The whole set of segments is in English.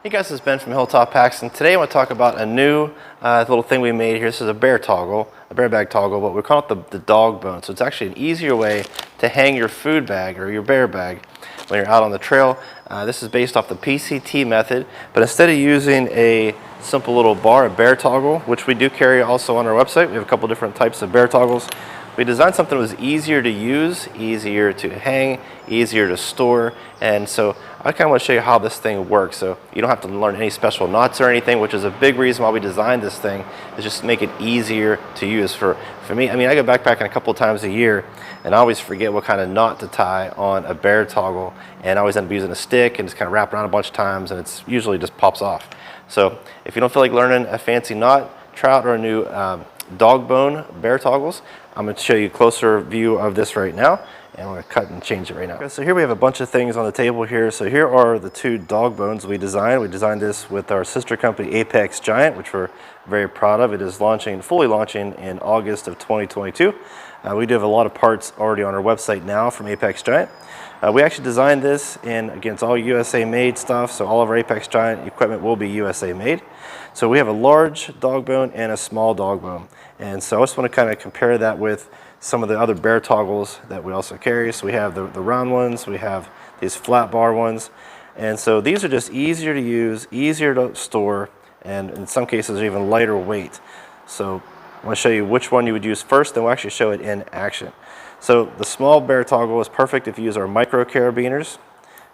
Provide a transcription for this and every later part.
Hey guys, it's Ben from Hilltop Packs, and today I want to talk about a new little thing we made here. This is a bear toggle, a bear bag toggle, but we call it the dog bone. So it's actually an easier way to hang your food bag or your bear bag when you're out on the trail. This is based off the PCT method, but instead of using a simple little bar, a bear toggle, which we do carry also on our website, we have a couple different types of bear toggles. We designed something that was easier to use, easier to hang, easier to store, and so I kind of want to show you how this thing works. So you don't have to learn any special knots or anything, which is a big reason why we designed this thing, is just to make it easier to use. For me, I mean, I go backpacking a couple times a year, and I always forget what kind of knot to tie on a bear toggle, and I always end up using a stick and just kind of wrap around a bunch of times, and it's usually just pops off. So if you don't feel like learning a fancy knot, try out our new DOGBONE bear toggles. I'm going to show you a closer view of this right now, and I'm going to cut and change it right now. Okay, so here we have a bunch of things on the table here. So here are the two dog bones we designed. We designed this with our sister company Apex Giant, which we're very proud of. It is fully launching in August of 2022. We do have a lot of parts already on our website now from Apex Giant. We actually designed this against all USA made stuff, so all of our Apex Giant equipment will be USA made. So we have a large dog bone and a small dog bone. And so I just want to kind of compare that with some of the other bear toggles that we also carry. So we have the round ones, we have these flat bar ones. And so these are just easier to use, easier to store, and in some cases are even lighter weight. So I want to show you which one you would use first, then we'll actually show it in action. So the small bear toggle is perfect if you use our micro carabiners.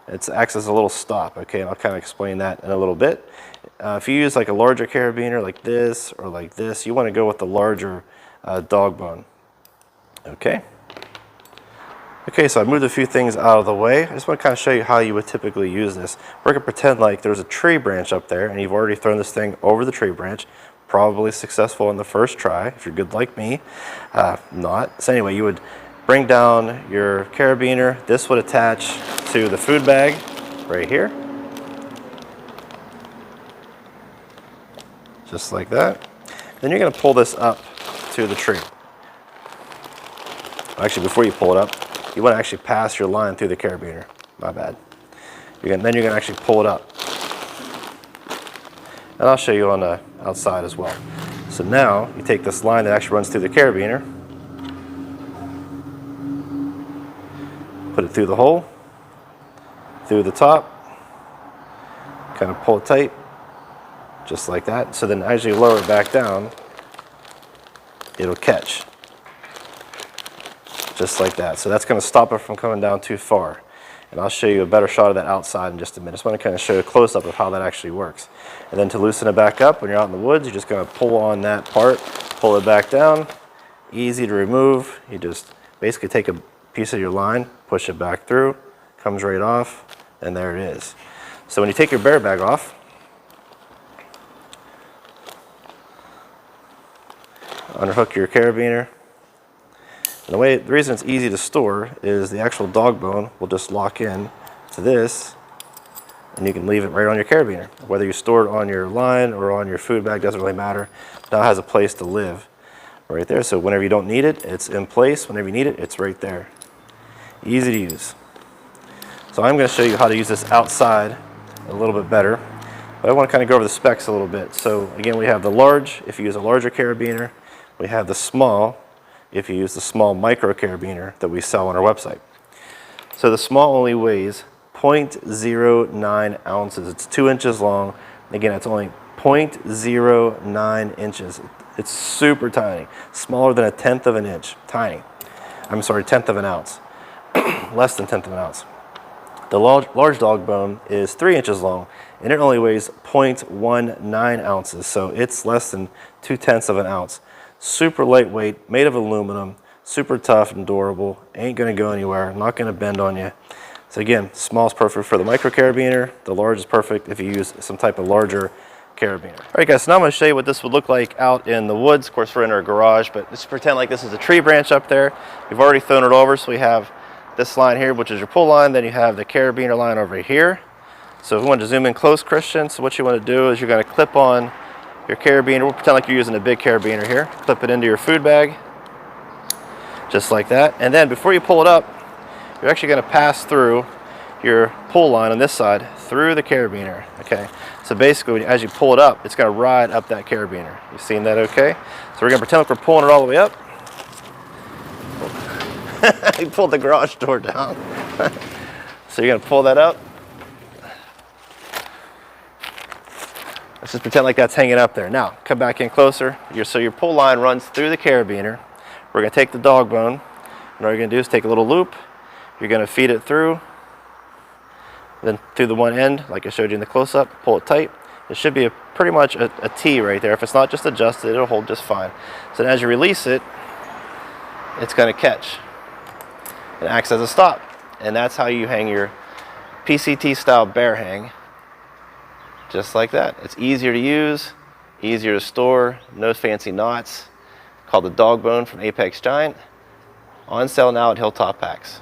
It acts as a little stop, okay, and I'll kind of explain that in a little bit. If you use like a larger carabiner like this or like this, you want to go with the larger dog bone. Okay. Okay, so I moved a few things out of the way. I just want to kind of show you how you would typically use this. We're going to pretend like there's a tree branch up there and you've already thrown this thing over the tree branch. Probably successful in the first try if you're good like me. Not. So anyway, you would bring down your carabiner. This would attach to the food bag right here. Just like that. Then you're going to pull this up to the tree. Actually, before you pull it up, you want to actually pass your line through the carabiner. My bad. Then you're going to actually pull it up. And I'll show you on the outside as well. So now you take this line that actually runs through the carabiner, put it through the hole, through the top, kind of pull it tight, just like that. So then as you lower it back down, it'll catch, just like that. So that's going to stop it from coming down too far. And I'll show you a better shot of that outside in just a minute. I just want to kind of show you a close-up of how that actually works. And then to loosen it back up, when you're out in the woods, you're just going to pull on that part, pull it back down. Easy to remove. You just basically take a piece of your line, push it back through, comes right off, and there it is. So when you take your bear bag off, unhook your carabiner. And the reason it's easy to store is the actual dog bone will just lock in to this, and you can leave it right on your carabiner. Whether you store it on your line or on your food bag, doesn't really matter. Now it has a place to live right there. So whenever you don't need it, it's in place. Whenever you need it, it's right there. Easy to use. So I'm going to show you how to use this outside a little bit better. But I want to kind of go over the specs a little bit. So again, we have the large, if you use a larger carabiner. We have the small, if you use the small micro carabiner that we sell on our website. So the small only weighs 0.09 ounces. It's 2 inches long. Again, it's only 0.09 inches. It's super tiny, smaller than 1/10 of an inch. Tiny. I'm sorry, 1/10 of an ounce. Less than 1/10 of an ounce. The large dog bone is 3 inches long, and it only weighs 0.19 ounces. So it's less than 2/10 of an ounce. Super lightweight, made of aluminum, super tough and durable, ain't gonna go anywhere, not gonna bend on you. So again, small is perfect for the micro carabiner, the large is perfect if you use some type of larger carabiner. All right guys, so now I'm gonna show you what this would look like out in the woods. Of course, we're in our garage, but let's pretend like this is a tree branch up there. We've already thrown it over, so we have this line here, which is your pull line, then you have the carabiner line over here. So if we want to zoom in close, Christian, so what you want to do is you're gonna clip on your carabiner. We'll pretend like you're using a big carabiner here. Clip it into your food bag, just like that. And then before you pull it up, you're actually going to pass through your pull line on this side through the carabiner, okay? So basically, as you pull it up, it's gonna ride up that carabiner. You seen that okay? So we're gonna pretend like we're pulling it all the way up. He pulled the garage door down. So you're gonna pull that up. Let's just pretend like that's hanging up there. Now, come back in closer. So your pull line runs through the carabiner. We're gonna take the dog bone, and all you're gonna do is take a little loop. You're gonna feed it through, then through the one end, like I showed you in the close-up, pull it tight. It should be pretty much a T right there. If it's not, just adjust it, it'll hold just fine. So then as you release it, it's gonna catch. It acts as a stop. And that's how you hang your PCT style bear hang, just like that. It's easier to use, easier to store, no fancy knots. Called the DOGBONE from Apex Giant. On sale now at Hilltop Packs.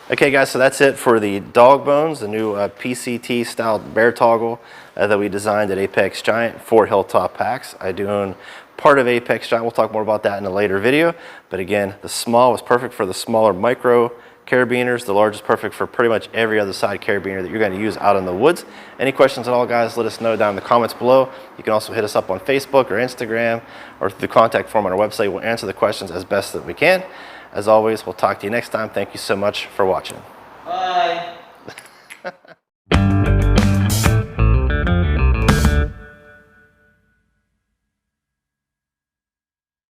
Okay guys, so that's it for the DOGBONEs, the new PCT style bear toggle that we designed at Apex Giant for Hilltop Packs. I do own part of Apex Giant. We'll talk more about that in a later video. But again, the small was perfect for the smaller micro carabiners. The large is perfect for pretty much every other side carabiner that you're going to use out in the woods. Any questions at all, guys, let us know down in the comments below. You can also hit us up on Facebook or Instagram or through the contact form on our website. We'll answer the questions as best that we can. As always, we'll talk to you next time. Thank you so much for watching.